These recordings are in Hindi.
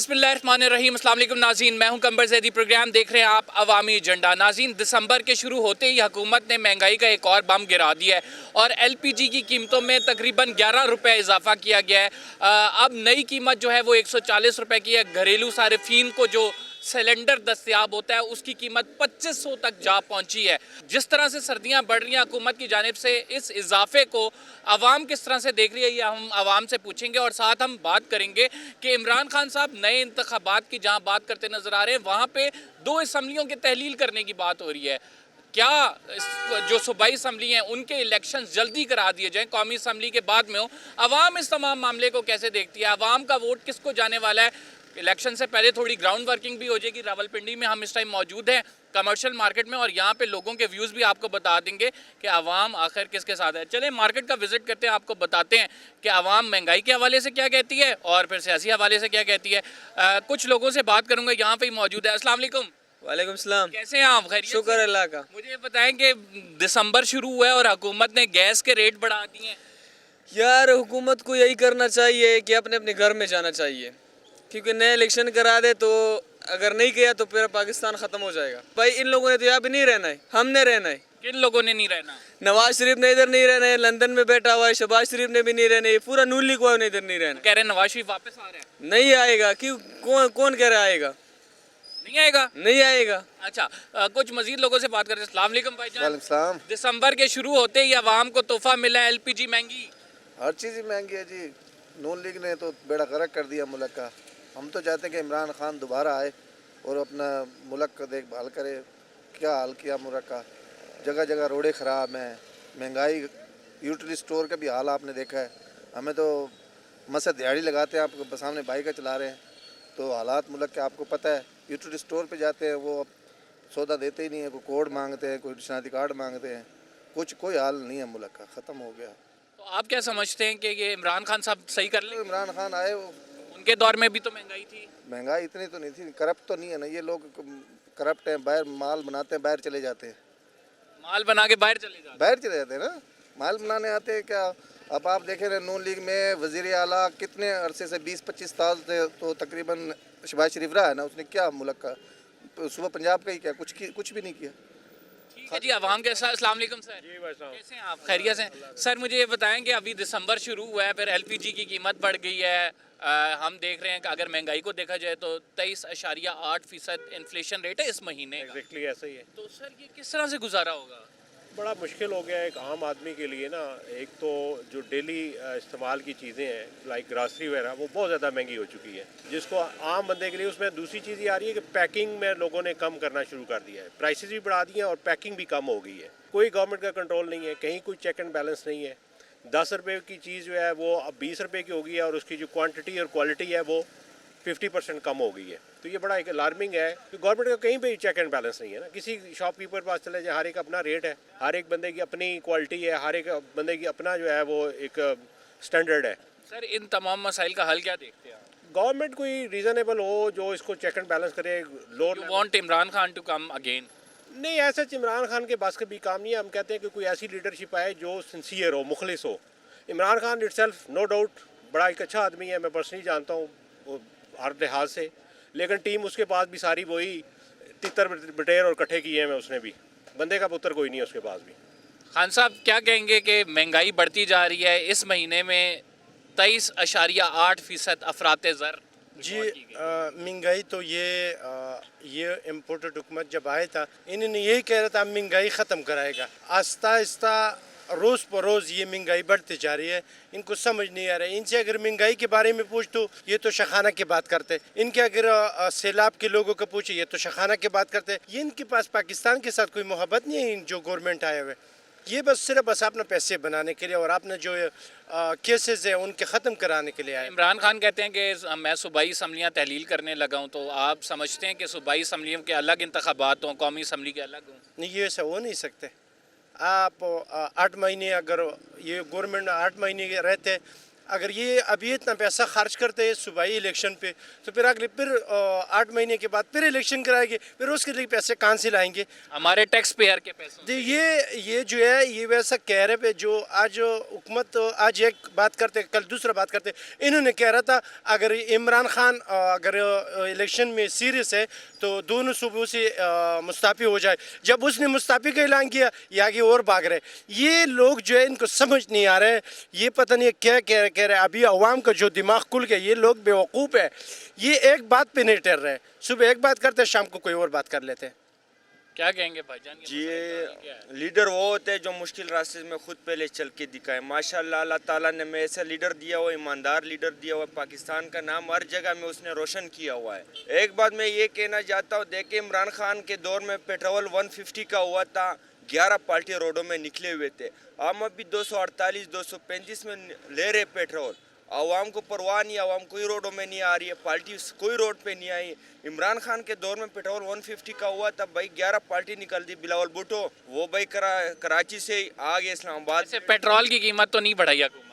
बिस्मिल्लाहिर्रहमानिर्रहीम, अस्सलाम वालेकुम नाज़रीन, मैं हूं कंबर ज़ैदी। प्रोग्राम देख रहे हैं आप अवामी एजेंडा। नाज़रीन, दिसंबर के शुरू होते ही हुकूमत ने महंगाई का एक और बम गिरा दिया है और एलपीजी की कीमतों में तकरीबन 11 रुपये इजाफा किया गया है। अब नई कीमत जो है वो 140 रुपये की है। घरेलू सार्फिन को जो सिलेंडर दस्तयाब होता है उसकी कीमत 2500 तक जा पहुंची है। जिस तरह से सर्दियां बढ़ रही हैं, हुकूमत की जानिब से इस इजाफे को आवाम किस तरह से देख रही है, ये हम आवाम से पूछेंगे और साथ हम बात करेंगे कि इमरान खान साहब नए इंतखाबात की जहां बात करते नजर आ रहे हैं, वहां पे 2 असम्बलियों की तहलील करने की बात हो रही है। क्या जो सूबाई असम्बली हैं उनके इलेक्शन जल्दी करा दिए जाएं, कौमी असम्बली के बाद में हो? आवाम इस तमाम मामले को कैसे देखती है? आवाम का वोट किसको जाने वाला है? इलेक्शन से पहले थोड़ी ग्राउंड वर्किंग भी हो जाएगी। रावलपिंडी में हम इस टाइम मौजूद हैं, कमर्शियल मार्केट में, और यहाँ पे लोगों के व्यूज़ भी आपको बता देंगे कि आवाम आखिर किसके साथ है। चलें मार्केट का विजिट करते हैं, आपको बताते हैं कि आवाम महंगाई के हवाले से क्या कहती है और फिर सियासी हवाले से क्या कहती है। कुछ लोगों से बात करूँगा, यहाँ पे ही मौजूद है। अस्सलाम वालेकुम। वालेकुम सलाम। कैसे हैं आप? खैरियत से? शुक्र अल्लाह का। मुझे ये बताएं कि दिसंबर शुरू हुआ है और हुकूमत ने गैस के रेट बढ़ा दिए हैं। यार हुकूमत को यही करना चाहिए कि अपने अपने घर में जाना चाहिए, क्योंकि नए इलेक्शन करा दे तो अगर नहीं किया तो फिर पाकिस्तान ख़त्म हो जाएगा। भाई इन लोगों ने तो यहाँ भी नहीं रहना है, हमने रहना है। किन लोगों ने नहीं रहना? नवाज शरीफ ने इधर नहीं रहना है, लंदन में बैठा हुआ है। शहबाज शरीफ ने भी नहीं रहना है, पूरा नून लीग वालों ने इधर नहीं रहना। कह रहे हैं नवाज शरीफ वापस आ रहे हैं। नहीं आएगा। क्यों? कौन कौन कह रहा आएगा? नहीं आएगा? नहीं आएगा। अच्छा, कुछ मजीद लोगों से बात करते हैं। अस्सलाम वालेकुम भाईजान। वालेकुम सलाम। दिसंबर के शुरू होते ही आवाम को तोहफा मिला है, एलपीजी महंगी। हर चीज़ ही महंगी है जी। नून लीग ने तो बेड़ा गर्क कर दिया मुल्क का। हम तो चाहते हैं कि इमरान खान दोबारा आए और अपना मुल्क का देखभाल करे। क्या हाल किया मुल्क का, जगह जगह रोडें ख़राब हैं, महंगाई, यूटिलिटी स्टोर का भी हाल आपने देखा है। हमें तो मसद दिहाड़ी लगाते हैं, आपको सामने बाइक चला रहे हैं, तो हालात मुल्क के आपको पता है। यूटिलिटी स्टोर पे जाते हैं, वो अब सौदा देते ही नहीं है, कोई कोड मांगते हैं, कोई शनाख्ती कार्ड मांगते हैं, कोई हाल नहीं है मुल्क का, ख़त्म हो गया। तो आप क्या समझते हैं कि ये इमरान खान साहब सही कर तो लेंगे? इमरान खान आए, उनके दौर में भी तो महंगाई थी। महंगाई इतनी तो नहीं थी, करप्ट तो नहीं है ना ये लोग। करप्ट हैं, बाहर माल बनाते हैं, बाहर चले जाते हैं। माल बना के बाहर चले जाते बाहर चले जाते हैं ना, माल बनाने आते हैं क्या। अब आप देखे रहे नून लीग में वज़ीर आला कितने अरसे से 20-25 साल से तो तकरीबन शहबाज शरीफ रहा है ना, उसने क्या मुल्क का, सुबह पंजाब का ही क्या कुछ भी नहीं किया। ठीक है जी, आवाम के साथ। अस्सलाम वालेकुम सर। जी भाई साहब, कैसे हैं आप? खैरियत से? सर मुझे ये बताएं कि अभी दिसंबर शुरू हुआ है, फिर एलपीजी की कीमत बढ़ गई है। हम देख रहे हैं कि अगर महंगाई को देखा जाए तो 23.8% इन्फ्लेशन रेट है इस महीने का। एग्जैक्टली ऐसा ही है। तो सर ये किस तरह से गुजारा होगा? बड़ा मुश्किल हो गया है एक आम आदमी के लिए ना। एक तो जो डेली इस्तेमाल की चीज़ें हैं लाइक ग्रासरी वगैरह, वो बहुत ज़्यादा महंगी हो चुकी है, जिसको आम बंदे के लिए। उसमें दूसरी चीज़ ये आ रही है कि पैकिंग में लोगों ने कम करना शुरू कर दिया है, प्राइसेस भी बढ़ा दिए हैं और पैकिंग भी कम हो गई है। कोई गवर्नमेंट का कंट्रोल नहीं है, कहीं कोई चेक एंड बैलेंस नहीं है। 10 रुपये की चीज़ जो है वो अब 20 रुपये की हो गई है और उसकी जो क्वांटिटी और क्वालिटी है वो 50% कम हो गई है। तो ये बड़ा एक अलार्मिंग है कि गवर्नमेंट का कहीं भी चेक एंड बैलेंस नहीं है ना। किसी शॉपकीपर के पास चले जाए, हर एक अपना रेट है, हर एक बंदे की अपनी क्वालिटी है, हर एक बंदे की अपना जो है वो एक स्टैंडर्ड है। सर इन तमाम मसाइल का हल क्या देखते हैं आप? गवर्नमेंट कोई रीज़नेबल हो जो इसको चेक एंड बैलेंस करे। You want Imran Khan to come again? नहीं, ऐसा इमरान खान के पास का भी काम नहीं है। हम कहते हैं कि कोई ऐसी लीडरशिप आए जो सिंसियर हो, मुखलिस हो। Imran Khan itself no doubt बड़ा एक अच्छा आदमी है, मैं पर्सनली जानता हूँ हर लिहाज से, लेकिन टीम उसके पास भी सारी वही तितर बटेर और कट्ठे किए हैं मैं उसने भी। बंदे का पुत्र कोई नहीं है उसके पास भी। खान साहब क्या कहेंगे कि महंगाई बढ़ती जा रही है, इस महीने में 23.8% अफराते ज़र जी। महंगाई तो ये इम्पोर्टेड हुकूमत जब आया था, इन्होंने यही कह रहा था महंगाई ख़त्म कराएगा। आहिस्ता आहिस्ता रोज़ पर रोज़ ये महंगाई बढ़ती जा रही है। इनको समझ नहीं आ रहा है। इनसे अगर महंगाई के बारे में पूछ तो ये तो शखाना की बात करते हैं। इनके अगर सैलाब के लोगों को पूछे, ये तो शखाना की बात करते हैं। ये इनके पास पाकिस्तान के साथ कोई मोहब्बत नहीं है। जो गवर्नमेंट आए हुए ये बस अपना पैसे बनाने के लिए और अपना जो केसेस है उनके ख़त्म कराने के लिए आए। इमरान खान कहते हैं कि मैं सूबाई असम्बलियाँ तहलील करने लगा हूँ, तो आप समझते हैं कि सूबाई असम्बलियों के अलग इंतखाबात हों, कौमी असम्बली के अलग हों? नहीं, ये ऐसा हो नहीं सकते। आप 8 महीने, अगर ये गवर्नमेंट 8 महीने रहते, अगर ये अभी इतना पैसा खर्च करते हैं सूबाई इलेक्शन पे, तो फिर अगले 8 महीने के बाद फिर इलेक्शन कराएंगे, फिर उसके लिए पैसे कहाँ से लाएंगे? हमारे टैक्स पेयर के पैसों से। जी, ये जो है ये वैसा कह रहे पे जो आज हुकूमत आज एक बात करते कल दूसरा बात करते। इन्होंने कह रहा था अगर इमरान खान अगर इलेक्शन में सीरियस है तो दोनों सूबों से मुस्ताफ़ी हो जाए। जब उसने मुस्ताफ़ी का ऐलान किया ये आगे और भाग रहे। ये लोग जो है इनको समझ नहीं आ रहे, ये पता नहीं क्या कह रहे हैं। अभी अवाम का जो दिमाग खुल गया, ये लोग बेवकूफ़ है। ये एक बात पे नहीं ठहर रहे, सुबह एक बात करते शाम को कोई और बात कर लेते हैं। क्या कहेंगे भाईजान? जी, ये लीडर वो होते हैं जो मुश्किल रास्ते में खुद पहले चल के दिखाए। माशाल्लाह अल्लाह ताला ने हमें ऐसा लीडर दिया हुआ, ईमानदार लीडर दिया हुआ। पाकिस्तान का नाम हर जगह में उसने रोशन किया हुआ है। एक बात मैं ये कहना चाहता हूँ, देखिए इमरान खान के दौर में पेट्रोल 150 का हुआ था, 11 पार्टी रोडों में निकले हुए थे। हम अभी 248 235 में ले रहे पेट्रोल। आवाम को परवाह नहीं, आवाम कोई रोडों में नहीं आ रही है, पार्टी कोई रोड पे नहीं आई। इमरान खान के दौर में पेट्रोल 150 का हुआ तब भाई 11 पार्टी निकल दी। बिलावल भुट्टो वो भाई कराची से आ गए इस्लामाबाद से। पेट्रोल की कीमत तो नहीं बढ़ाई हुकूमत ने?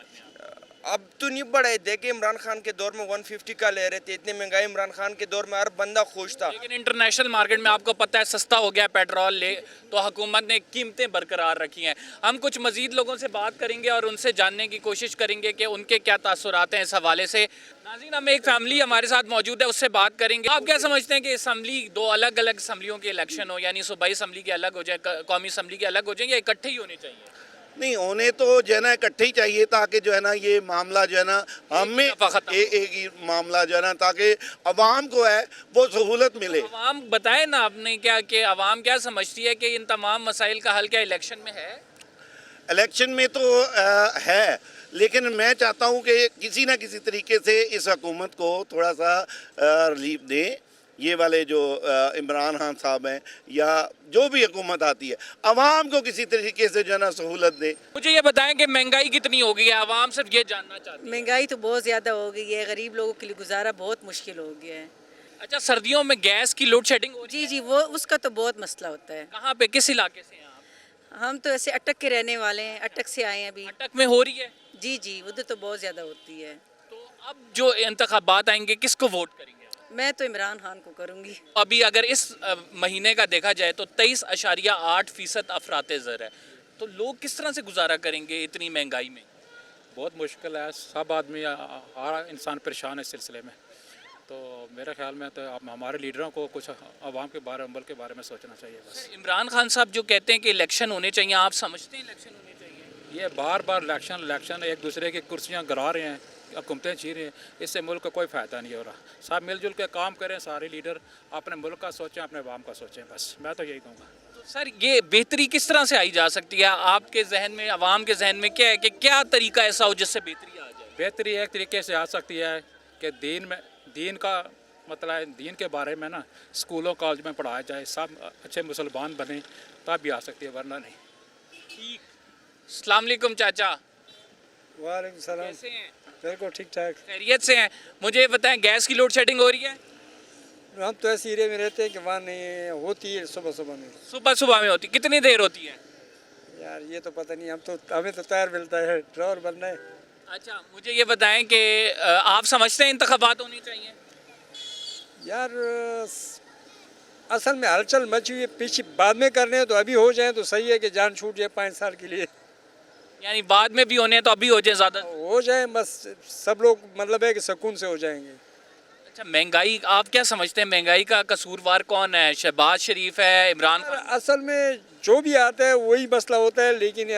अब तो नहीं बढ़ाए। देखे इमरान खान के दौर में 150 का ले रहे थे, इतनी महंगाई इमरान खान के दौर में हर बंदा खुश था। लेकिन इंटरनेशनल मार्केट में आपको पता है सस्ता हो गया पेट्रोल ले, तो हुकूमत ने कीमतें बरकरार रखी हैं। हम कुछ मजीद लोगों से बात करेंगे और उनसे जानने की कोशिश करेंगे कि उनके क्या तासुरात हैं इस हवाले से। नाज़रीन, हम एक फैमिली हमारे साथ मौजूद है, उससे बात करेंगे। आप क्या समझते हैं कि असम्बली दो अलग अलग असम्बलियों के इलेक्शन हो, यानी सूबाई असम्बली के अलग हो जाए, कौमी असम्बली के अलग हो जाए, या इकट्ठे ही होने चाहिए? नहीं होने तो जो है ना इकट्ठे ही चाहिए, ताकि जो है ना ये मामला जो है ना हमें एक ही मामला जो है ना, ताकि अवाम को है वो सहूलत मिले। अवाम बताए ना आपने क्या कि अवाम क्या समझती है कि इन तमाम मसाइल का हल क्या इलेक्शन में है? इलेक्शन में तो है, लेकिन मैं चाहता हूँ कि किसी ना किसी तरीके से इस हुकूमत को थोड़ा सा रिलीफ दें। ये वाले जो इमरान खान साहब हैं या जो भी हुकूमत आती है, अवाम को किसी तरीके से जो है ना सहूलत दे। मुझे ये बताएं कि महंगाई कितनी हो गई है, अवाम सिर्फ ये जानना चाहती है। महंगाई तो बहुत ज़्यादा हो गई है, गरीब लोगों के लिए गुजारा बहुत मुश्किल हो गया है। अच्छा, सर्दियों में गैस की लोड शेडिंग हो रही जी जी, वो उसका तो बहुत मसला होता है। है? कहाँ पे, किस इलाके से हैं आप? हम तो ऐसे अटक के रहने वाले हैं, अटक से आए हैं अभी। अटक में हो रही है? जी जी, उधर तो बहुत ज़्यादा होती है। तो अब जो इंतखाबात आएंगे किसको वोट करेंगे? मैं तो इमरान खान को करूँगी। अभी अगर इस महीने का देखा जाए तो 23.8% अफराते ज़र है, तो लोग किस तरह से गुजारा करेंगे इतनी महंगाई में? बहुत मुश्किल है, सब आदमी हर इंसान परेशान है इस सिलसिले में। तो मेरे ख्याल में तो हमारे लीडरों को कुछ अवाम के बारे अमल के बारे में सोचना चाहिए बस। इमरान खान साहब जो कहते हैं कि इलेक्शन होने चाहिए, आप समझते हैं इलेक्शन होने चाहिए? ये बार बार इलेक्शन एक दूसरे की कुर्सियां गिरा रहे हैं, हुकूमतें छीन रही हैं, इससे मुल्क का कोई फ़ायदा नहीं हो रहा। सब मिलजुल के काम करें, सारे लीडर अपने मुल्क का सोचें, अपने अवाम का सोचें, बस मैं तो यही कहूँगा। तो सर, ये बेहतरी किस तरह से आई जा सकती है आपके जहन में, अवाम के जहन में क्या है कि क्या तरीका ऐसा हो जिससे बेहतरी आ जाए? बेहतरी एक तरीके से आ सकती है कि दीन का मतलब है, दीन के बारे में ना स्कूलों कॉलेज में पढ़ाया जाए, सब अच्छे मुसलमान बने, तब भी आ सकती है, वरना नहीं। ठीक। अस्सलाम वालेकुम चाचा, वालेकुम सलाम। कैसे हैं? बिल्कुल ठीक ठाक। खैरियत से हैं? मुझे ये बताएं, गैस की लोड शेडिंग हो रही है? हम तो ऐसे एरिया में रहते हैं कि वहाँ नहीं होती है, सुबह सुबह में। सुबह सुबह में होती, कितनी देर होती है? यार ये तो पता नहीं, हमें तो तैयार मिलता है, ड्राइवर बनना है। अच्छा, मुझे ये बताएं कि आप समझते हैं इंतखाबात होने चाहिए? यार असल में हलचल मची हुई है, पीछे बाद में करने हैं तो अभी हो जाए तो सही है कि जान छूट जाए 5 साल के लिए। यानी बाद में भी होने हैं तो अभी हो जाए, ज़्यादा हो जाए बस, सब लोग मतलब है कि सुकून से हो जाएंगे। अच्छा, महंगाई आप क्या समझते हैं, महंगाई का कसूरवार कौन है? शहबाज शरीफ है, इमरान खान? असल में जो भी आता है वही मसला होता है, लेकिन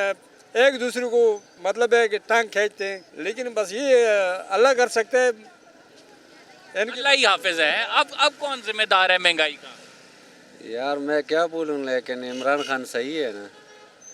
एक दूसरे को मतलब है कि टांग खींचते हैं, लेकिन बस ये अल्लाह कर सकते हैं, अल्लाह ही हाफिज है। अब कौन जिम्मेदार है महंगाई का? यार मैं क्या बोलूँ, लेकिन इमरान खान सही है ना।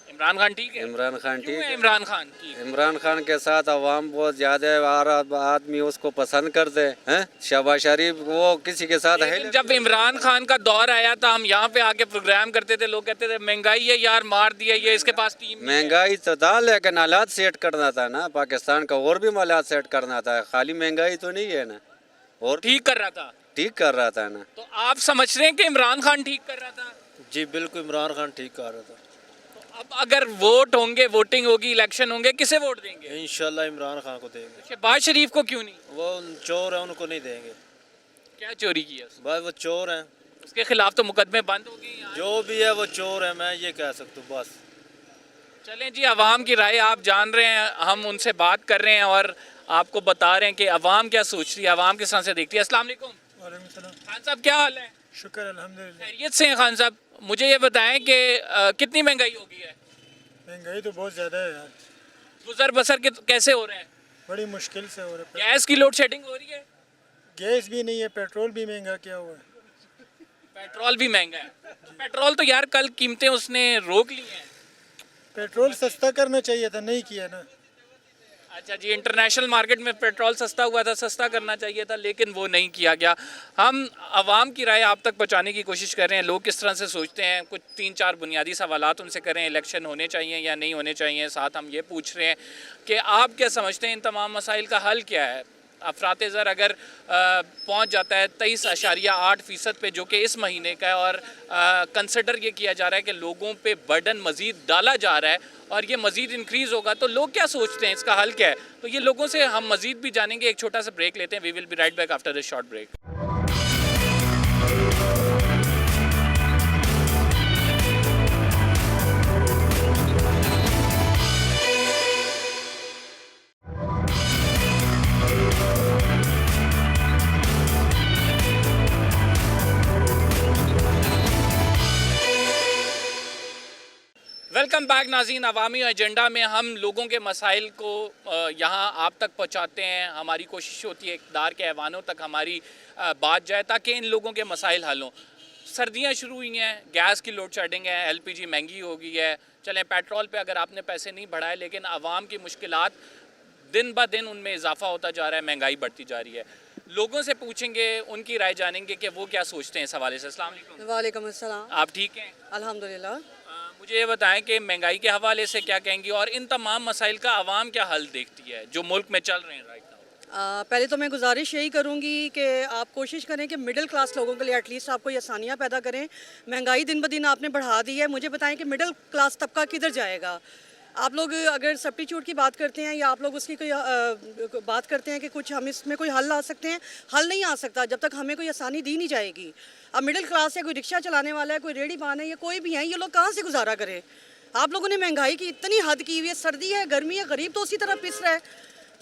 इमरान खान ठीक है? इमरान खान क्यों ठीक है है। इमरान खान ठीक? इमरान खान के साथ अवाम बहुत ज़्यादा है, हर आदमी उसको पसंद करते हैं। शहबाज शरीफ वो किसी के साथ है। लेकिन जब इमरान खान का दौर आया था, हम यहाँ पे आके प्रोग्राम करते थे, लोग कहते थे महंगाई है यार, मार दिया ये, इसके पास टीम नहीं है। महंगाई तो था, लेकिन हालात सेट करना था ना, पाकिस्तान का और भी हालात सेट करना था, खाली महंगाई तो नहीं है ना, और ठीक कर रहा था। ठीक कर रहा था ना। तो आप समझ रहे हैं कि इमरान खान ठीक कर रहा था? जी बिल्कुल, इमरान खान ठीक कर रहा था। तो अब अगर वोट होंगे, वोटिंग होगी, इलेक्शन होंगे, किसे वोट देंगे? इंशाल्लाह इमरान खान को देंगे। शहबाज शरीफ को क्यों नहीं? वो चोर है, उनको नहीं देंगे। क्या चोरी किया उसने? बस वो चोर हैं, उसके खिलाफ तो मुकदमे बंद हो गए यहाँ। जो भी है वो चोर है, मैं ये कह सकता हूँ बस। चलें जी, अवाम की राय आप जान रहे हैं, हम उनसे बात कर रहे हैं और आपको बता रहे हैं कि अवाम क्या सोच रही है, अवाम किस तरह से देखती है। अस्सलाम वालेकुम खान साहब, क्या हाल है? शुक्र अल्हम्दुलिल्लाह। खैरियत से हैं खान साहब? मुझे ये बताएं कि कितनी महंगाई हो गई है? महंगाई तो बहुत ज़्यादा है यार, गुजर बसर के कैसे हो रहे हैं? बड़ी मुश्किल से हो रहा है। गैस की लोड शेडिंग हो रही है, गैस भी नहीं है, पेट्रोल भी महंगा किया हुआ है। पेट्रोल भी महंगा है। पेट्रोल तो यार कल कीमतें उसने रोक ली हैं। पेट्रोल सस्ता करना चाहिए था, नहीं किया ना। अच्छा जी, इंटरनेशनल मार्केट में पेट्रोल सस्ता हुआ था, सस्ता करना चाहिए था, लेकिन वो नहीं किया गया। हम आवाम की राय आप तक पहुंचाने की कोशिश कर रहे हैं, लोग किस तरह से सोचते हैं, कुछ 3-4 बुनियादी सवालात उनसे करें, इलेक्शन होने चाहिए या नहीं होने चाहिए। साथ हम ये पूछ रहे हैं कि आप क्या समझते हैं इन तमाम मसाइल का हल क्या है? अफराते ज़र अगर पहुंच जाता है 23.8% पे, जो कि इस महीने का है, और कंसिडर ये किया जा रहा है कि लोगों पे बर्डन मज़ीद डाला जा रहा है और ये मज़ीद इंक्रीज़ होगा, तो लोग क्या सोचते हैं, इसका हल क्या है? तो ये लोगों से हम मज़ीद भी जानेंगे। एक छोटा सा ब्रेक लेते हैं। We will be right back after this short break. Welcome back नाज़रीन। अवामी एजेंडा में हम लोगों के मसाइल को यहाँ आप तक पहुँचाते हैं। हमारी कोशिश होती है इक़्तिदार के ऐवानों तक हमारी बात जाए ताकि इन लोगों के मसाइल हल हों। सर्दियाँ शुरू हुई हैं, गैस की लोड शेडिंग है, LPG महंगी हो गई है। चलें, पेट्रोल पे अगर आपने पैसे नहीं बढ़ाए, लेकिन आवाम की मुश्किलात दिन ब दिन उनमें इजाफा होता जा रहा है, महंगाई बढ़ती जा रही है। लोगों से पूछेंगे, उनकी राय जानेंगे कि वो क्या सोचते हैं इस हवाले से। अस्सलाम वालेकुम। वालेकुम अस्सलाम। आप ठीक हैं? अल्हम्दुलिल्लाह। मुझे ये बताएं कि महंगाई के हवाले से क्या कहेंगी और इन तमाम मसाइल का आवाम क्या हल देखती है जो मुल्क में चल रहे हैं राइट नाउ? पहले तो मैं गुजारिश यही करूंगी कि आप कोशिश करें कि मिडिल क्लास लोगों के लिए एटलीस्ट आपको ये आसानियाँ पैदा करें। महंगाई दिन ब दिन आपने बढ़ा दी है, मुझे बताएं कि मिडिल क्लास तबका किधर जाएगा? आप लोग अगर सब्स्टिट्यूट की बात करते हैं या आप लोग उसकी कोई बात करते हैं कि कुछ हम इसमें कोई हल ला सकते हैं, हल नहीं आ सकता जब तक हमें कोई आसानी दी नहीं जाएगी। अब मिडिल क्लास है, कोई रिक्शा चलाने वाला है, कोई रेडी बान है या कोई भी है, ये लोग कहाँ से गुजारा करें? आप लोगों ने महंगाई की इतनी हद की हुई है, सर्दी है, गर्मी है, गरीब तो उसी तरह पिस रहा है।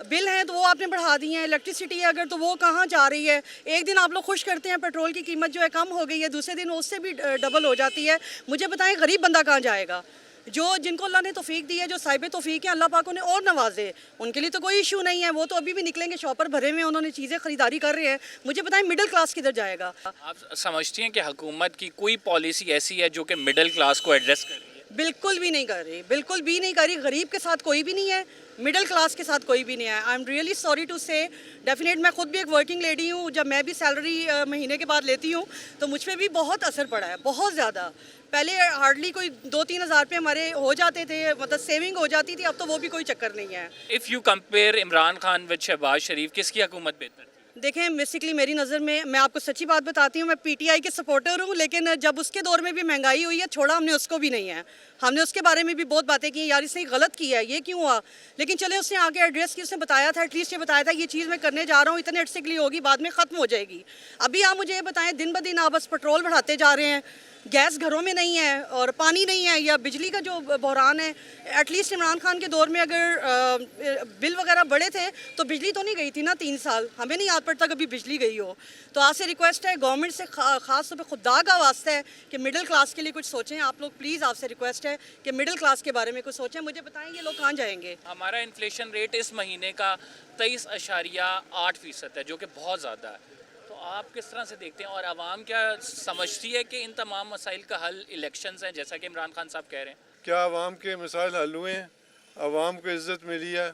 बिल हैं तो वो आपने बढ़ा दिए हैं, इलेक्ट्रिसिटी है अगर तो वो कहाँ जा रही है? एक दिन आप लोग खुश करते हैं पेट्रोल की कीमत जो है कम हो गई है, दूसरे दिन उससे भी डबल हो जाती है। मुझे बताएं गरीब बंदा कहाँ जाएगा? जो जिनको अल्लाह ने तौफीक दी है, जो साहिब तौफीक है, अल्लाह पाक उन्हें और नवाजे, उनके लिए तो कोई इशू नहीं है, वो तो अभी भी निकलेंगे, शॉपर भरे हुए हैं, उन्होंने चीज़ें ख़रीदारी कर रहे हैं। मुझे बताएं मिडिल क्लास किधर जाएगा? आप समझती हैं कि हुकूमत की कोई पॉलिसी ऐसी है जो कि मिडिल क्लास को एड्रेस कर रही है? बिल्कुल भी नहीं कर रही, बिल्कुल भी नहीं कर रही। गरीब के साथ कोई भी नहीं है, मिडिल क्लास के साथ कोई भी नहीं है। I am really sorry to say, definite मैं खुद भी एक वर्किंग लेडी हूँ। जब मैं भी सैलरी महीने के बाद लेती हूँ तो मुझ पर भी बहुत असर पड़ा है, बहुत ज़्यादा। पहले हार्डली कोई 2-3 हज़ार रुपये हमारे हो जाते थे, मतलब सेविंग हो जाती थी, अब तो वो भी कोई चक्कर नहीं है। If you compare Imran Khan with Shahbaz Sharif, किसकी हुकूमत बेहतर थी? देखें, बेसिकली मेरी नज़र में, मैं आपको सच्ची बात बताती हूँ, मैं PTI के सपोर्टर हूँ, लेकिन जब उसके दौर में भी महंगाई हुई है, छोड़ा हमने उसको भी नहीं है। हमने उसके बारे में भी बहुत बातें की, यार इसने गलत किया है, ये क्यों हुआ? लेकिन चले उसने आगे एड्रेस की, उसने बताया था, एटलीस्ट ये बताया था ये चीज़ मैं करने जा रहा हूँ, इतने अर्से के लिए होगी, बाद में ख़त्म हो जाएगी। अभी आप मुझे ये बताएं, दिन ब दिन आप बस पेट्रोल बढ़ाते जा रहे हैं, गैस घरों में नहीं है और पानी नहीं है, या बिजली का जो बहरान है। एटलीस्ट इमरान खान के दौर में अगर बिल वगैरह बढ़े थे तो बिजली तो नहीं गई थी ना 3 साल, हमें नहीं याद पड़ता कभी बिजली गई हो। तो आपसे रिक्वेस्ट है, गवर्नमेंट से ख़ास तौर पर खुदा का वास्ता है कि मिडिल क्लास के लिए कुछ सोचें। आप लोग प्लीज़, आपसे रिक्वेस्ट है कि मिडिल क्लास के बारे में कुछ सोचें। मुझे बताएं ये लोग कहाँ जाएंगे? हमारा इन्फ्लेशन रेट इस महीने का 23.8% है, जो कि बहुत ज़्यादा है। तो आप किस तरह से देखते हैं और आवाम क्या समझती है कि इन तमाम मसाइल का हल इलेक्शंस हैं, जैसा कि इमरान खान साहब कह रहे हैं? क्या आवाम के मसाइल हल हुए हैं? आवाम को इज़्ज़त मिली है?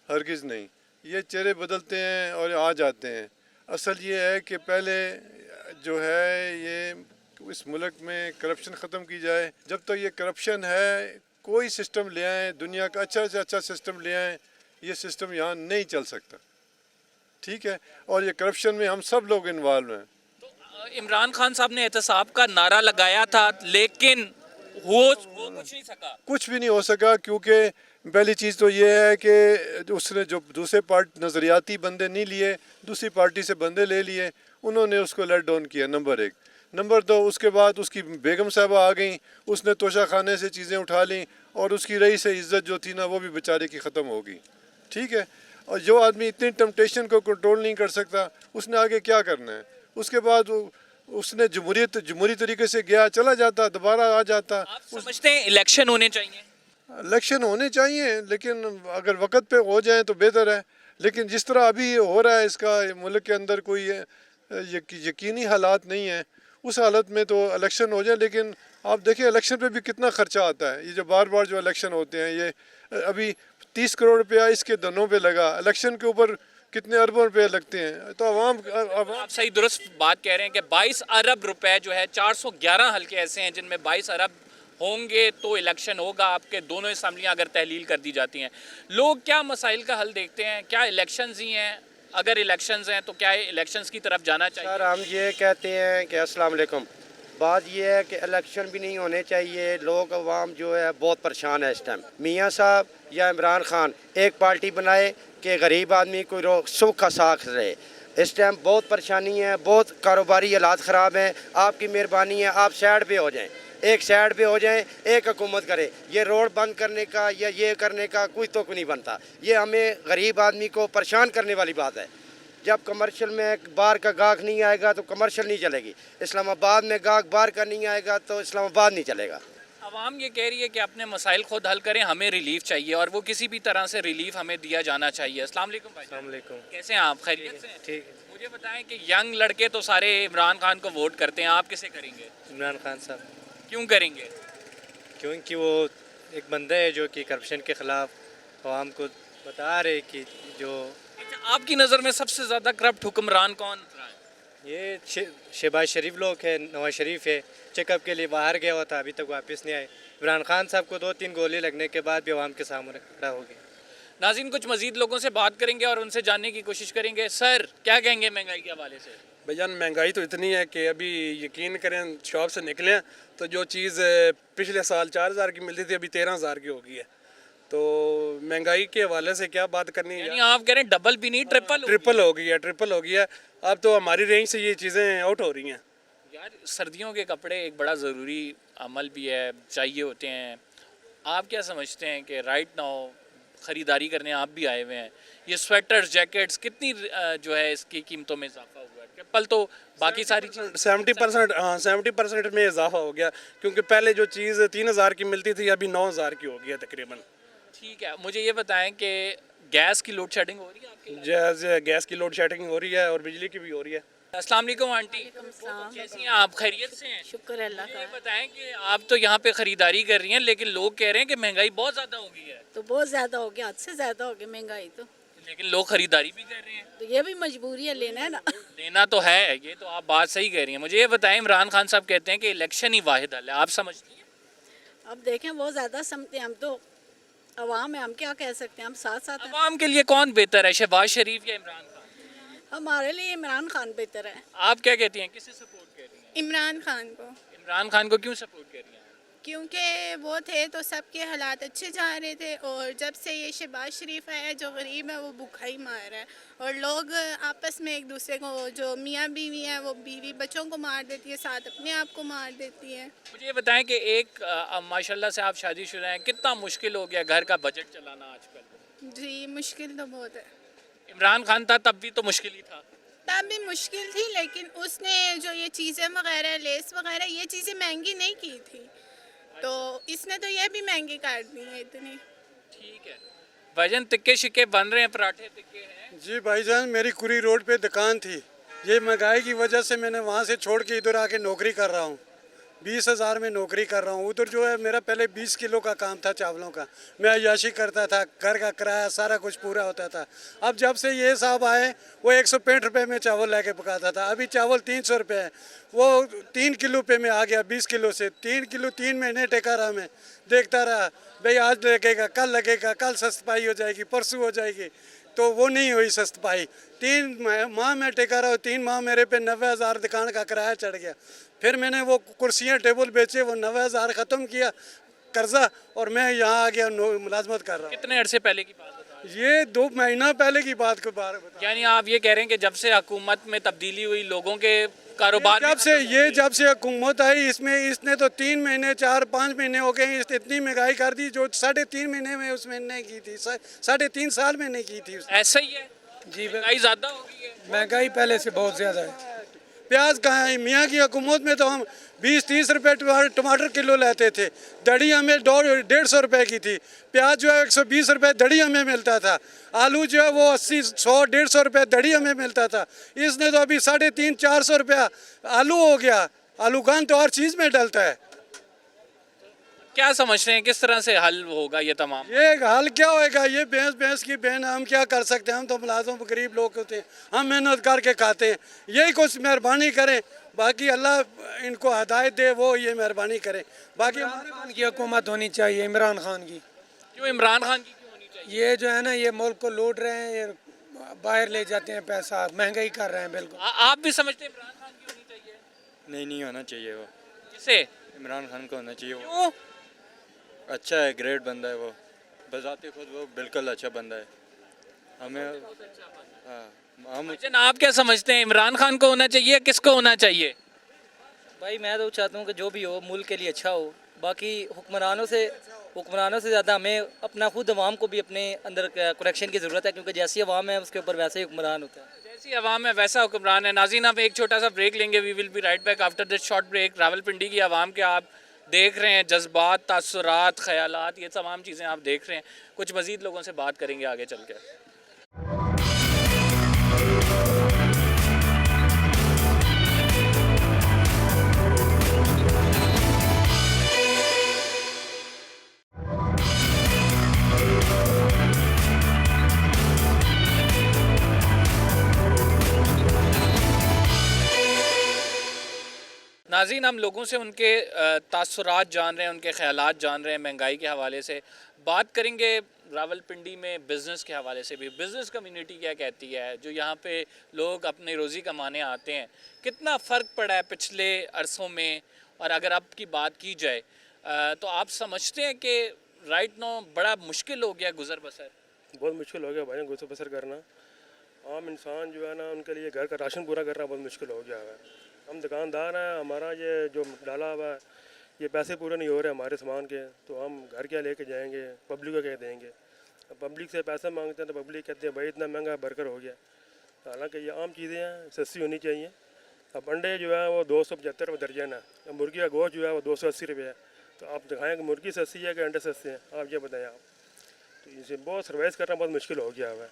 हरगिज़ नहीं। ये चेहरे बदलते हैं और आ जाते हैं। असल ये है कि पहले जो है ये इस मुल्क में करप्शन ख़त्म की जाए। जब तक ये करप्शन है, कोई सिस्टम ले आएँ, दुनिया का अच्छा से अच्छा सिस्टम ले आएँ, ये सिस्टम यहाँ नहीं चल सकता। ठीक है, और ये करप्शन में हम सब लोग इन्वॉल्व हैं। तो इमरान खान साहब ने एहतसाब का नारा लगाया था, लेकिन हो कुछ नहीं सका। कुछ भी नहीं हो सका, क्योंकि पहली चीज़ तो ये है कि उसने जो दूसरे नज़रियाती बंदे नहीं लिए, दूसरी पार्टी से बंदे ले लिए, उन्होंने उसको लेट डाउन किया, नंबर 1। नंबर 2, उसके बाद उसकी बेगम साहबा आ गई, उसने तोशा खाने से चीज़ें उठा ली और उसकी रही से इज़्ज़त जो थी ना वो भी बेचारे की ख़त्म हो गई। ठीक है, और जो आदमी इतनी टेम्पटेशन को कंट्रोल नहीं कर सकता, उसने आगे क्या करना है? उसके बाद उसने जमहूरी तरीके से गया, चला जाता, दोबारा आ जाता। आप समझते हैं इलेक्शन होने चाहिए? इलेक्शन होने चाहिए, लेकिन अगर वक्त पे हो जाए तो बेहतर है। लेकिन जिस तरह अभी हो रहा है, इसका मुल्क के अंदर कोई यकीनी हालात नहीं है, उस हालत में तो इलेक्शन हो जाए। लेकिन आप देखिए इलेक्शन पे भी कितना खर्चा आता है। ये जो बार बार जो इलेक्शन होते हैं, ये अभी 30 करोड़ रुपया इसके धनों पे लगा, इलेक्शन के ऊपर कितने अरबों रुपये लगते हैं। तो आप सही दुरुस्त बात कह रहे हैं कि 22 अरब रुपए जो है, 411 हल्के ऐसे हैं जिनमें 22 अरब होंगे तो इलेक्शन होगा। आपके दोनों असम्बलियाँ अगर तहलील कर दी जाती हैं, लोग क्या मसाइल का हल देखते हैं? क्या इलेक्शंस ही हैं? अगर इलेक्शंस हैं तो क्या इलेक्शंस की तरफ जाना चाहिए? सर हम ये कहते हैं कि अस्सलाम वालेकुम, बात ये है कि इलेक्शन भी नहीं होने चाहिए। लोग अवाम जो है बहुत परेशान है इस टाइम। मियाँ साहब या इमरान खान एक पार्टी बनाए कि गरीब आदमी को सुख का साथ रहे। इस टाइम बहुत परेशानी है, बहुत कारोबारी हालात ख़राब हैं। आपकी मेहरबानी है, आप साइड पे हो जाएं, एक साइड पे हो जाएं, एक हुकूमत करे। ये रोड बंद करने का या ये करने का कोई तो नहीं बनता। ये हमें गरीब आदमी को परेशान करने वाली बात है। जब कमर्शियल में बाहर का गाहक नहीं आएगा तो कमर्शियल नहीं चलेगी। इस्लामाबाद में गाहक बाहर का नहीं आएगा तो इस्लामाबाद नहीं चलेगा। आवाम ये कह रही है कि अपने मसाइल खुद हल करें, हमें रिलीफ चाहिए और वो किसी भी तरह से रिलीफ हमें दिया जाना चाहिए। अस्सलाम वालेकुम भाई। अस्सलाम वालेकुम। कैसे हैं आप? खैरियत से हैं? ठीक है। मुझे बताएं कि यंग लड़के तो सारे इमरान खान को वोट करते हैं, आप किसे करेंगे? इमरान खान साहब, क्यों करेंगे? क्योंकि वो एक बंदा है जो कि करप्शन के ख़िलाफ़ आवाम को बता रहे कि जो अच्छा, आपकी नज़र में सबसे ज़्यादा करप्ट हुक्मरान कौन रहा है? ये शहबाज शरीफ लोग है, नवाज शरीफ है। चेकअप के लिए बाहर गया हुआ था, अभी तक वापस नहीं आए। इमरान खान साहब को 2-3 गोली लगने के बाद भी आवाम के सामने खड़ा हो गया। नाज़रीन, कुछ मज़ीद लोगों से बात करेंगे और उनसे जानने की कोशिश करेंगे। सर, क्या कहेंगे महंगाई के हवाले से? भैया महंगाई तो इतनी है कि अभी यकीन करें, शॉप से निकलें तो जो चीज़ पिछले साल 4,000 की मिलती थी अभी 13,000 की हो गई है। तो महंगाई के हवाले से क्या बात करनी है? यानी आप कह रहे हैं डबल भी नहीं, ट्रिपल हो गई है, ट्रिपल हो गई है। अब तो हमारी रेंज से ये चीज़ें आउट हो रही हैं। यार, सर्दियों के कपड़े एक बड़ा ज़रूरी अमल भी है, चाहिए होते हैं। आप क्या समझते हैं कि राइट नाउ ख़रीदारी करने आप भी आए हुए हैं, ये स्वेटर्स, जैकेट्स, कितनी जो है इसकी कीमतों में इजाफा हुआ है? ट्रिपल तो बाकी सारी चीज़ 70%, हाँ 70% में इजाफा हो गया, क्योंकि पहले जो चीज़ 3,000 की मिलती थी अभी 9,000 की हो गई है तकरीबन। ठीक है, मुझे ये बताएं कि गैस की लोड शेडिंग हो रही है आपके? गैस की लोड शेडिंग हो रही है और बिजली की भी हो रही है। अस्सलाम वालेकुम आंटी, कैसी हैं आप? खैरियत से हैं? शुक्र अल्लाह ये का। बताएं कि आप तो यहाँ पे ख़रीदारी कर रही हैं, लेकिन लोग कह रहे हैं कि महंगाई बहुत ज़्यादा हो गई है। तो बहुत ज़्यादा हो गया, हद से ज़्यादा हो गया महंगाई तो। लेकिन लोग ख़रीदारी भी कर रहे हैं। तो ये भी मजबूरी है, लेना है ना। लेना तो है, ये तो आप बात सही कह रही हैं। मुझे ये बताएं, इमरान खान साहब कहते हैं कि इलेक्शन ही वाहिद हल है, आप समझती हैं? अब देखें, बहुत ज़्यादा समझते हैं हम तो। अवाम है, हम क्या कह सकते हैं, हम साथ साथ हैं। अवाम के लिए कौन बेहतर है, शहबाज शरीफ या इमरान खान? हमारे लिए इमरान खान बेहतर है। आप क्या कहती हैं, किसे सपोर्ट कर रही हैं? इमरान खान को। इमरान खान को क्यों सपोर्ट कर रही हैं? क्योंकि वो थे तो सबके हालात अच्छे जा रहे थे, और जब से ये शहबाज शरीफ आया, जो गरीब है वो भूखा ही मार रहा है। और लोग आपस में एक दूसरे को, जो मियाँ बीवी है वो बीवी बच्चों को मार देती है, साथ अपने आप को मार देती है। मुझे ये बताएं कि एक माशाल्लाह से आप शादीशुदा हैं, कितना मुश्किल हो गया घर का बजट चलाना आजकल? जी मुश्किल तो बहुत है। इमरान खान था तब भी तो मुश्किल ही था। तब भी मुश्किल थी, लेकिन उसने जो ये चीज़ें वगैरह, लेस वगैरह, ये चीज़ें महंगी नहीं की थी, तो इसने तो ये भी महंगी कर दी है इतनी। ठीक है, भाईजान तिक्के शिक्के बन रहे हैं, पराठे तिक्के हैं? जी भाईजान, मेरी कुरी रोड पे दुकान थी। ये महंगाई की वजह से मैंने वहाँ से छोड़ के इधर आके नौकरी कर रहा हूँ। 20,000 में नौकरी कर रहा हूँ। उधर जो है मेरा पहले 20 किलो का काम था चावलों का, मैं अय्याशी करता था, घर का किराया सारा कुछ पूरा होता था। अब जब से ये साहब आए, वो 165 रुपये में चावल लेके पकाता था, अभी चावल 300 रुपये है। वो 3 किलो पे में आ गया, 20 किलो से 3 किलो 3 महीने टेका रहा मैं, देखता रहा भाई आज लगेगा, कल लगेगा, कल सस्ताई हो जाएगी, परसों हो जाएगी। तो वो नहीं हुई सस्त पाई। 3 माह मैं टिका रहा, 3 माह मेरे पे 90,000 दुकान का किराया चढ़ गया। फिर मैंने वो कुर्सियाँ टेबल बेचे, वो 90,000 ख़त्म किया कर्जा, और मैं यहाँ आ गया मुलाजमत कर रहा हूँ। कितने अरसे पहले की बात बता रहे हैं? ये 2 महीना पहले की बात को बार बता। यानी आप ये कह रहे हैं कि जब से हुकूमत में तब्दीली हुई, लोगों के कारोबार जब से हुकूमत आई, इसमें इसने तो 3 महीने 4-5 महीने हो गए, इतनी महंगाई कर दी जो 3.5 महीने में उसमें नहीं की थी, 3.5 साल में नहीं की थी उसने। ऐसा ही है जी, महंगाई ज़्यादा हो गई है। महंगाई पहले से बहुत ज़्यादा है। प्याज कहाँ है? मियाँ की हुकूमत में तो हम 20-30 रुपये टमाटर किलो लेते थे, दड़ी हमें 150 रुपये की थी। प्याज जो है 120 रुपये दड़ी हमें मिलता था। आलू जो है वो 80-100-150 रुपये दड़ी हमें मिलता था। इसने तो अभी 350-400 रुपया आलू हो गया। आलू खान तो हर चीज़ में डलता है। क्या समझ रहे हैं किस तरह से हल होगा ये तमाम? ये हल क्या होएगा? ये भैंस की बहन, हम क्या कर सकते हैं? हम तो मुलाजिम गरीब लोग होते हैं, हम मेहनत करके खाते हैं। यही कुछ मेहरबानी करें, बाकी अल्लाह इनको हदायत दे, वो ये मेहरबानी करें। बाकी इमरान खान की हुकूमत होनी चाहिए, इमरान खान की। क्यों इमरान खान की क्यों होनी चाहिए? ये जो है ना, ये मुल्क को लूट रहे हैं, ये बाहर ले जाते हैं पैसा, महंगाई कर रहे हैं। बिल्कुल। आप भी समझते हैं इमरान खान की होनी चाहिए? नहीं होना चाहिए वो। किसे? इमरान खान को होना चाहिए वो। क्यों? अच्छा है, ग्रेट बंदा है वो, बजाते खुद वो बिल्कुल अच्छा बंदा है। हमें हम भाईजान, आप क्या समझते हैं, इमरान खान को होना चाहिए, किसको होना चाहिए? भाई मैं तो चाहता हूँ कि जो भी हो मुल्क के लिए अच्छा हो। बाकी हुक्मरानों से ज़्यादा हमें अपना खुद अवाम को भी अपने अंदर करेक्शन की ज़रूरत है, क्योंकि जैसी अवाम है उसके ऊपर वैसे ही हुक्मरान होता है। जैसी अवाम है वैसा हुक्मरान है। नाज़रीन, आप एक छोटा सा ब्रेक लेंगे। We will be right back after this short break. Rawalpindi की आवाम के आप देख रहे हैं जज्बात, तासुरात, ख्यालात, ये तमाम चीज़ें आप देख रहे हैं। कुछ मज़ीद लोगों से बात करेंगे आगे चल के। नाज़रीन, हम लोगों से उनके तासुरात जान रहे हैं, उनके ख़यालात जान रहे हैं महंगाई के हवाले से। बात करेंगे रावलपिंडी में बिज़नेस के हवाले से भी। बिज़नेस कम्युनिटी क्या कहती है, जो यहाँ पे लोग अपनी रोज़ी कमाने आते हैं, कितना फ़र्क पड़ा है पिछले अरसों में? और अगर अब की बात की जाए तो आप समझते हैं कि राइट नो बड़ा मुश्किल हो गया गुज़र बसर? बहुत मुश्किल हो गया भाई गुज़र बसर करना। आम इंसान जो है ना, उनके लिए घर का राशन पूरा करना बहुत मुश्किल हो गया है। हम दुकानदार हैं, हमारा ये जो डाला हुआ है, ये पैसे पूरे नहीं हो रहे हमारे सामान के, तो हम घर क्या लेके जाएंगे? पब्लिक को क्या देंगे? पब्लिक से पैसे मांगते हैं तो पब्लिक कहते हैं भाई इतना महंगा बर्गर हो गया। हालांकि ये आम चीज़ें हैं, सस्ती होनी चाहिए। अब अंडे जो है वो 275 रुपये दर्जन है, मुर्गी का गोश्त जो है वो 280 रुपये है। तो आप दिखाएँ कि मुर्गी सस्ती है कि अंडे सस्ते हैं? आप ये बताएँ आप। तो इसे बहुत सर्वाइव करना बहुत मुश्किल हो गया हुआ है।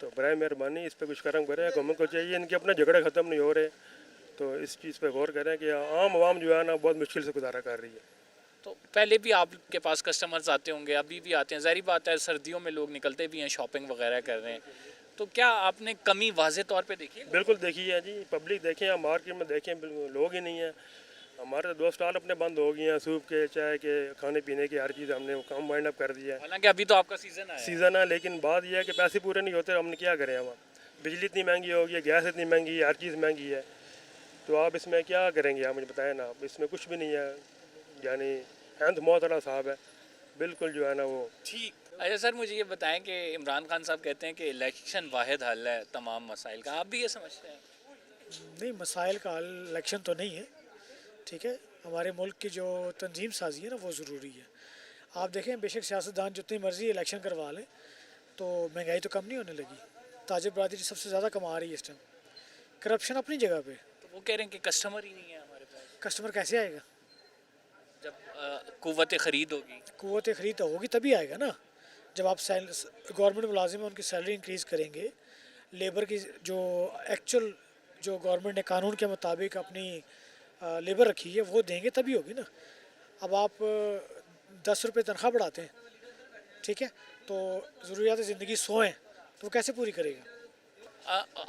तो बराए मेहरबानी इस पर कुछ करम करें, गवर्नमेंट को चाहिए। इनके अपने झगड़े ख़त्म नहीं हो रहे, तो इस चीज़ पे गौर करें कि आम आवाम जो है ना बहुत मुश्किल से गुजारा कर रही है। तो पहले भी आपके पास कस्टमर्स आते होंगे, अभी भी आते हैं, ज़ाहिर बात है सर्दियों में लोग निकलते भी हैं, शॉपिंग वगैरह कर रहे हैं, तो क्या आपने कमी वाज़े तौर पे देखी है? बिल्कुल देखी है जी, पब्लिक देखें, आप मार्केट में देखें, बिल्कुल लोग ही नहीं है। हमारे तो 2 स्टॉल अपने बंद हो गए हैं, सूप के, चाय के, खाने पीने की, हर चीज़ हमने काम वाइंड अप कर दिया है। हालांकि अभी तो आपका सीज़न है, लेकिन बात यह है कि पैसे पूरे नहीं होते, हमने क्या करें? हम बिजली इतनी महंगी हो गई है, गैस इतनी महंगी है, हर चीज़ महंगी है, तो आप इसमें क्या करेंगे? आप मुझे बताएं ना। इसमें कुछ भी नहीं है, यानी हैंड मौत वाला साहब है बिल्कुल जो है ना वो ठीक। अच्छा सर, मुझे ये बताएं कि इमरान खान साहब कहते हैं कि इलेक्शन वाहिद हल है तमाम मसाइल का, आप भी ये समझते हैं? नहीं, मसाइल का हल इलेक्शन तो नहीं है, ठीक है। हमारे मुल्क की जो तंजीम साजी है ना वो ज़रूरी है। आप देखें, बेशक सियासतदान जितनी मर्ज़ी इलेक्शन करवा लें तो महंगाई तो कम नहीं होने लगी। ताजिर बरादरी सबसे ज़्यादा कमा रही है इस टाइम। करप्शन अपनी जगह पे। तो वो कह रहे हैं कि कस्टमर ही नहीं है हमारे पास। कस्टमर कैसे आएगा? जब कुव्वत ख़रीद होगी। कुव्वत ख़रीद होगी तभी आएगा ना, जब आप गवर्नमेंट मुलाजिम है उनकी सैलरी इंक्रीज़ करेंगे, लेबर की जो एक्चुअल जो गवर्नमेंट ने कानून के मुताबिक अपनी लेबर रखी है वो देंगे तभी होगी ना। अब आप 10 रुपये तनख्वाह बढ़ाते हैं, ठीक है, तो ज़रूरियात ज़िंदगी 100 हैं, तो वो कैसे पूरी करेगा?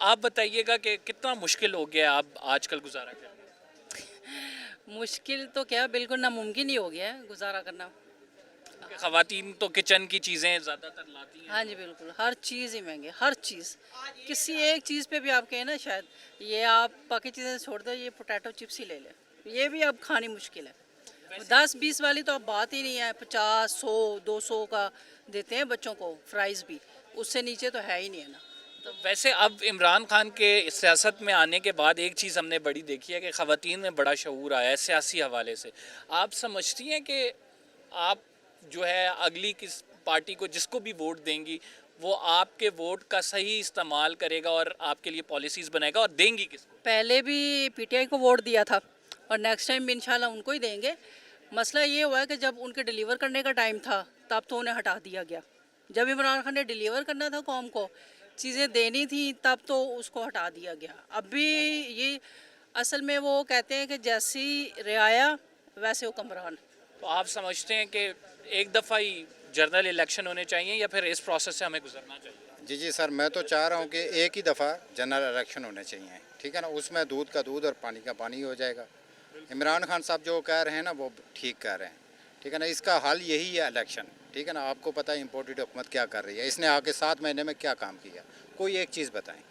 आप बताइएगा कि कितना मुश्किल हो गया आप आजकल गुजारा करना? मुश्किल तो क्या, बिल्कुल नामुमकिन ही हो गया है गुजारा करना। ख़वातीन तो किचन की चीज़ें ज़्यादातर लाती हैं। हाँ जी बिल्कुल, हर चीज़ ही महंगी, हर चीज़। किसी एक चीज़ पे भी आप कहें ना, शायद ये आप बाकी चीज़ें छोड़ दो, ये पोटैटो चिप्स ही ले लें, ये भी अब खानी मुश्किल है। 10-20 वाली तो अब बात ही नहीं है, 50, 100, 200 का देते हैं बच्चों को फ्राइज़ भी, उससे नीचे तो है ही नहीं है ना। तो वैसे अब इमरान खान के सियासत में आने के बाद एक चीज़ हमने बड़ी देखी है कि ख़वातीन में बड़ा शऊर आया है सियासी हवाले से। आप समझती हैं कि आप जो है अगली किस पार्टी को जिसको भी वोट देंगी वो आपके वोट का सही इस्तेमाल करेगा और आपके लिए पॉलिसीज़ बनाएगा, और देंगी किसको? पहले भी पीटीआई को वोट दिया था और नेक्स्ट टाइम भी इंशाल्लाह उनको ही देंगे। मसला ये हुआ है कि जब उनके डिलीवर करने का टाइम था तब तो उन्हें हटा दिया गया। जब इमरान खान ने डिलीवर करना था कौम को, चीज़ें देनी थी, तब तो उसको हटा दिया गया। अब भी ये असल में वो कहते हैं कि जैसी रियाया वैसे हुक्मरान। तो आप समझते हैं कि एक दफ़ा ही जनरल इलेक्शन होने चाहिए या फिर इस प्रोसेस से हमें गुजरना चाहिए? जी जी सर, मैं तो चाह रहा हूँ कि एक ही दफ़ा जनरल इलेक्शन होने चाहिए, ठीक है ना। उसमें दूध का दूध और पानी का पानी हो जाएगा। इमरान खान साहब जो कह रहे हैं ना वो ठीक कह रहे हैं, ठीक है ना। इसका हल यही है इलेक्शन, ठीक है ना। आपको पता है इम्पोर्टेड हुकूमत क्या कर रही है, इसने आके 7 महीने में क्या काम किया, कोई एक चीज़ बताएं,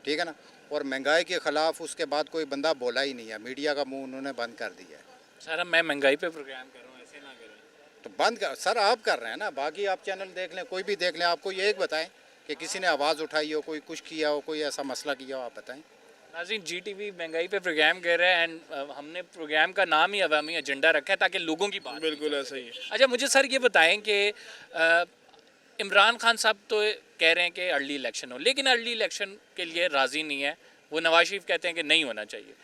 ठीक है ना। और महंगाई के ख़िलाफ़ उसके बाद कोई बंदा बोला ही नहीं है, मीडिया का मुंह उन्होंने बंद कर दिया है। सर मैं महंगाई पे प्रोग्राम कर रहा हूँ, ऐसे ना करें। तो बंद कर सर, आप कर रहे हैं ना, बाकी आप चैनल देख लें, कोई भी देख लें, आपको ये एक बताएं कि किसी ने आवाज़ उठाई हो, कोई कुछ किया हो, कोई ऐसा मसला किया हो, आप बताएं। नाज़रीन, GTV महंगाई पे प्रोग्राम कर रहा है एंड हमने प्रोग्राम का नाम ही अवामी एजेंडा रखा है ताकि लोगों की बात। बिल्कुल ऐसा ही है। अच्छा मुझे सर ये बताएं कि इमरान खान साहब तो कह रहे हैं कि अर्ली इलेक्शन हो, लेकिन अर्ली इलेक्शन के लिए राज़ी नहीं है। वो नवाज शरीफ कहते हैं कि नहीं होना चाहिए।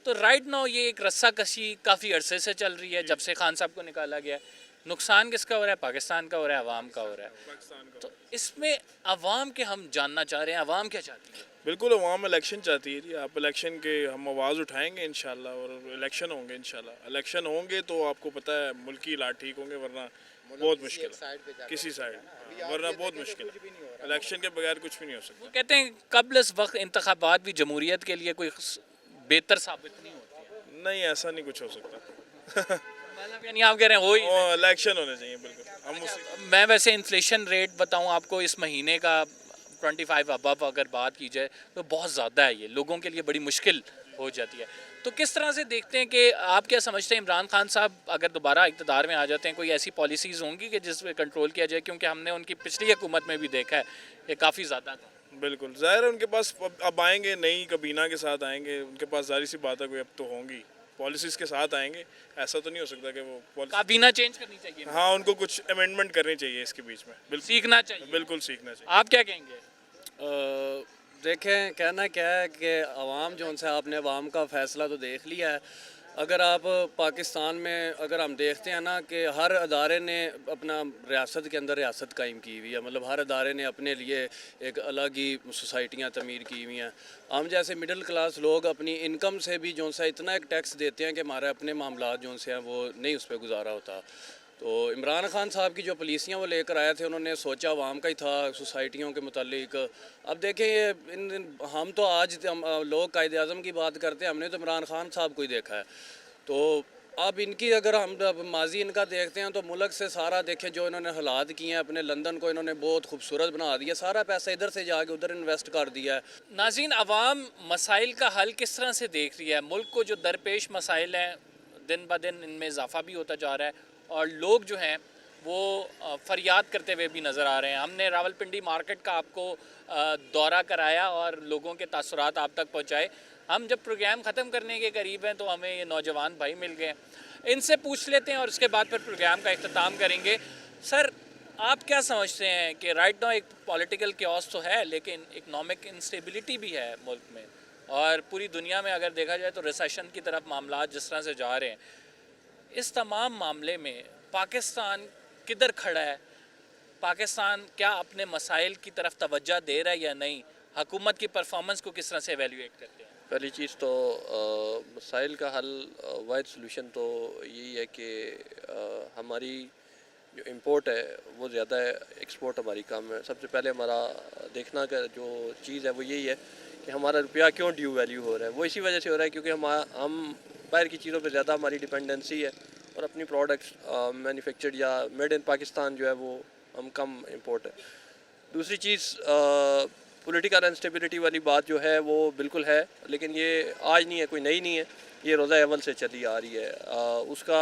तो राइट नाउ ये एक रस्सा कशी काफ़ी अरसे से चल रही है, जब से खान साहब को निकाला गया। नुकसान किसका हो रहा है? पाकिस्तान का हो रहा है, अवाम का हो रहा है। तो इसमें अवाम के हम जानना चाह रहे हैं, अवाम क्या चाहती है? बिल्कुल अवाम इलेक्शन चाहती है जी। आप इलेक्शन के हम आवाज़ उठाएंगे इंशाल्लाह, और इलेक्शन होंगे इंशाल्लाह। इलेक्शन होंगे तो आपको पता है मुल्क की हालात ठीक होंगे, वरना बहुत मुश्किल है किसी साइड, वरना बहुत मुश्किल है। इलेक्शन के बगैर कुछ भी नहीं हो सकता। वो कहते हैं कब्ल इस वक्त इंतखाबात भी जमहूरियत के लिए कोई बेहतर साबित नहीं होती है। नहीं, ऐसा नहीं कुछ हो सकता। मतलब यानी आप कह रहे हैं हो ही इलेक्शन होने चाहिए बिल्कुल। हम मैं वैसे इन्फ्लेशन रेट बताऊं आपको, इस महीने का 25 अबव अगर बात की जाए तो बहुत ज़्यादा है। ये लोगों के लिए बड़ी मुश्किल हो जाती है। तो किस तरह से देखते हैं कि आप क्या समझते हैं इमरान खान साहब अगर दोबारा इक़्तिदार में आ जाते हैं, कोई ऐसी पॉलिसीज़ होंगी कि जिस पे कंट्रोल किया जाए? क्योंकि हमने उनकी पिछली हुकूमत में भी देखा है ये काफ़ी ज़्यादा था। बिल्कुल जाहिर है उनके पास अब आएंगे, नई कबीना के साथ आएंगे, उनके पास जाहिर सी बात है कोई अब तो होंगी पॉलिसीज़ के साथ आएंगे। ऐसा तो नहीं हो सकता कि वो काबीना चेंज करनी चाहिए। हाँ, उनको कुछ अमेंडमेंट करनी चाहिए इसके बीच में। बिल्कुल सीखना चाहिए, बिल्कुल सीखना चाहिए। आप क्या कहेंगे? देखें, कहना क्या है कि अवाम जो उनसे, आपने अवाम का फ़ैसला तो देख लिया है। अगर आप पाकिस्तान में अगर हम देखते हैं ना कि हर अदारे ने अपना रियासत के अंदर रियासत कायम की हुई है, मतलब हर अदारे ने अपने लिए एक अलग ही सोसाइटियाँ तमीर की हुई हैं। हम जैसे मिडिल क्लास लोग अपनी इनकम से भी जो सा इतना एक टैक्स देते हैं कि हमारे अपने मामला जो से हैं वो नहीं उस पर गुजारा होता। तो इमरान खान साहब की जो पॉलिसियाँ वो लेकर आए थे, उन्होंने सोचा अवाम का ही था, सोसाइटियों के मुतालिक। अब देखें ये हम तो आज लोग कायदे आज़म की बात करते हैं, हमने तो इमरान खान साहब को ही देखा है। तो अब इनकी अगर हम माजी इनका देखते हैं तो मुल्क से सारा देखें जो इन्होंने हालात किए हैं, अपने लंदन को इन्होंने बहुत खूबसूरत बना दिया, सारा पैसा इधर से जाके उधर इन्वेस्ट कर दिया है। नाज़रीन, अवाम मसाइल का हल किस तरह से देख रही है? मुल्क को जो दरपेश मसाइल हैं दिन ब दिन इनमें इजाफा भी होता जा रहा है और लोग जो हैं वो फरियाद करते हुए भी नज़र आ रहे हैं। हमने रावलपिंडी मार्केट का आपको दौरा कराया और लोगों के तासुरात आप तक पहुँचाए। हम जब प्रोग्राम ख़त्म करने के करीब हैं तो हमें ये नौजवान भाई मिल गए, इनसे पूछ लेते हैं और उसके बाद फिर प्रोग्राम का इख्तिताम करेंगे। सर, आप क्या समझते हैं कि राइट नाउ एक पॉलिटिकल क्योस तो है, लेकिन इकनॉमिक इंस्टेबिलिटी भी है मुल्क में, और पूरी दुनिया में अगर देखा जाए तो रिसेशन की तरफ मामला जिस तरह से जा रहे हैं, इस तमाम मामले में पाकिस्तान किधर खड़ा है? पाकिस्तान क्या अपने मसाइल की तरफ तवज्जो दे रहा है या नहीं? हुकूमत की परफॉर्मेंस को किस तरह से एवेल्यूएट करते हैं? पहली चीज़ तो मसाइल का हल, वाइड सॉल्यूशन तो यही है कि हमारी जो इंपोर्ट है वो ज़्यादा है, एक्सपोर्ट हमारी कम है। सबसे पहले हमारा देखना का जो चीज़ है वो यही है कि हमारा रुपया क्यों ड्यू वैल्यू हो रहा है। वो इसी वजह से हो रहा है क्योंकि हम बाहर की चीज़ों पे ज़्यादा हमारी डिपेंडेंसी है और अपनी प्रोडक्ट्स मैन्युफैक्चर्ड या मेड इन पाकिस्तान जो है वो हम कम इंपोर्ट है। दूसरी चीज़ पॉलिटिकल अनस्टेबिलिटी वाली बात जो है वो बिल्कुल है, लेकिन ये आज नहीं है, कोई नई नहीं है, ये रोज़ा अव्वल से चली आ रही है। उसका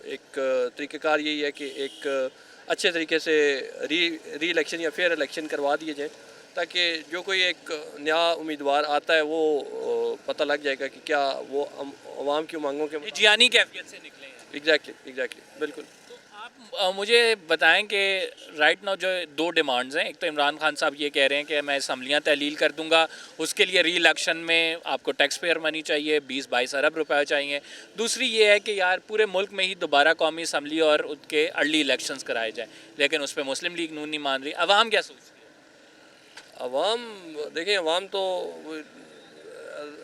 एक तरीक़ाकार यही है कि एक अच्छे तरीके से री इलेक्शन या फेयर इलेक्शन करवा दिए जाए, ताकि जो कोई एक नया उम्मीदवार आता है वो पता लग जाएगा कि क्या वो अवाम की मांगों के जियानी कैफियत से निकले हैं। एग्जैक्टली बिल्कुल। आप मुझे बताएं कि राइट नाउ जो दो डिमांड्स हैं, एक तो इमरान खान साहब ये कह रहे हैं कि मैं असम्बलियाँ तहलील कर दूंगा, उसके लिए री इलेक्शन में आपको टैक्स पेयर मनी चाहिए, 20-22 अरब रुपए चाहिए। दूसरी ये है कि यार पूरे मुल्क में ही दोबारा कौमी असम्बली और उसके अर्ली इलेक्शंस कराए जाएँ, लेकिन उस पर मुस्लिम लीग नून नहीं मान रही। अवाम क्या सोच रही है? अवाम देखें, अवाम तो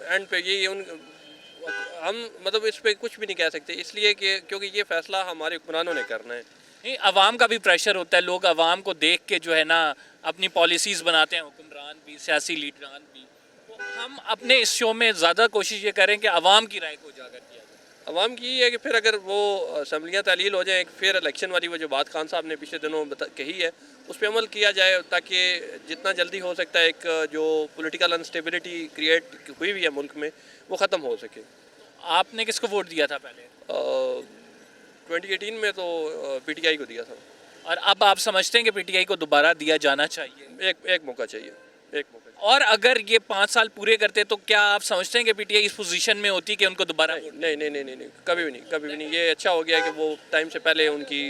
एंड पे यही उन हम मतलब इस पे कुछ भी नहीं कह सकते, इसलिए कि क्योंकि ये फ़ैसला हमारे हुक्मरानों ने करना है। नहीं, अवाम का भी प्रेशर होता है, लोग अवाम को देख के जो है ना अपनी पॉलिसीज़ बनाते हैं, हुक्मरान भी, सियासी लीडरान भी। तो हम अपने इस शो में ज़्यादा कोशिश ये करें कि अवाम की राय को उजागर किया जाए। अवाम की ये है कि फिर अगर वो असम्बलियाँ तहलील हो जाएँ, फिर इलेक्शन वाली वो जो बात खान साहब ने पिछले दिनों कही है उस पर अमल किया जाए, ताकि जितना जल्दी हो सकता है एक जो पॉलिटिकल अनस्टेबिलिटी क्रिएट हुई हुई है मुल्क में वो ख़त्म हो सके। आपने किसको वोट दिया था पहले? 2018 में तो पीटीआई को दिया था। और अब आप समझते हैं कि पीटीआई को दोबारा दिया जाना चाहिए? एक मौका चाहिए, एक मौका। और अगर ये 5 साल पूरे करते तो क्या आप समझते हैं कि पीटीआई इस पोजीशन में होती कि उनको दोबारा? नहीं, कभी भी नहीं। ये अच्छा हो गया कि वो टाइम से पहले उनकी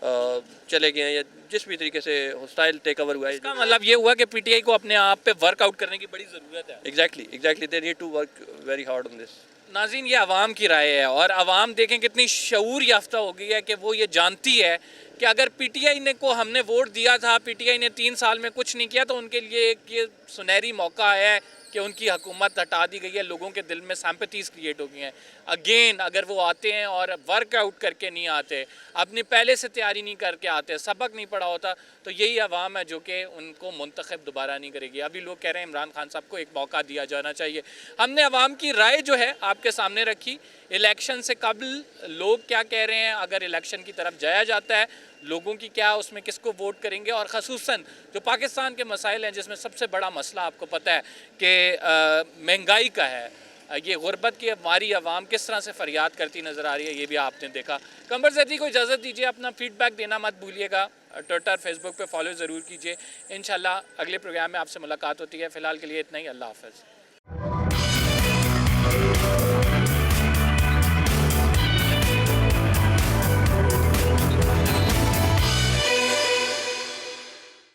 चले गए हैं, या जिस भी तरीके से हॉस्टाइल टेक ओवर हुआ है। इसका मतलब ये हुआ कि पीटीआई को अपने आप पे वर्कआउट करने की बड़ी ज़रूरत है। Exactly they need to work very hard on this. नाज़रीन, ये अवाम की राय है, और अवाम देखें कितनी शऊर याफ्ता हो गई है कि वो ये जानती है कि अगर पीटीआई ने को हमने वोट दिया था, पीटीआई ने 3 साल में कुछ नहीं किया, तो उनके लिए एक ये सुनहरी मौका है कि उनकी हुकूमत हटा दी गई है, लोगों के दिल में सिंपैथीज़ क्रिएट हो गई हैं। अगेन अगर वो आते हैं और वर्कआउट करके नहीं आते, अपनी पहले से तैयारी नहीं करके आते, सबक नहीं पढ़ा होता, तो यही अवाम है जो कि उनको मुंतखब दोबारा नहीं करेगी। अभी लोग कह रहे हैं इमरान खान साहब को एक मौका दिया जाना चाहिए। हमने अवाम की राय जो है आपके सामने रखी, इलेक्शन से कबल लोग क्या कह रहे हैं, अगर इलेक्शन की तरफ जाया जाता है, लोगों की क्या उसमें किसको वोट करेंगे, और ख़ुसूसन जो पाकिस्तान के मसाइल हैं जिसमें सबसे बड़ा मसला आपको पता है कि महंगाई का है, ये गुर्बत की हमारी आवाम किस तरह से फरियाद करती नज़र आ रही है, ये भी आपने देखा। कंबर ज़ैदी को इजाज़त दीजिए, अपना फीडबैक देना मत भूलिएगा, ट्विटर फेसबुक पे फॉलो ज़रूर कीजिए। इंशाल्लाह अगले प्रोग्राम में आपसे मुलाकात होती है। फ़िलहाल के लिए इतना ही, अल्लाह हाफ़िज़।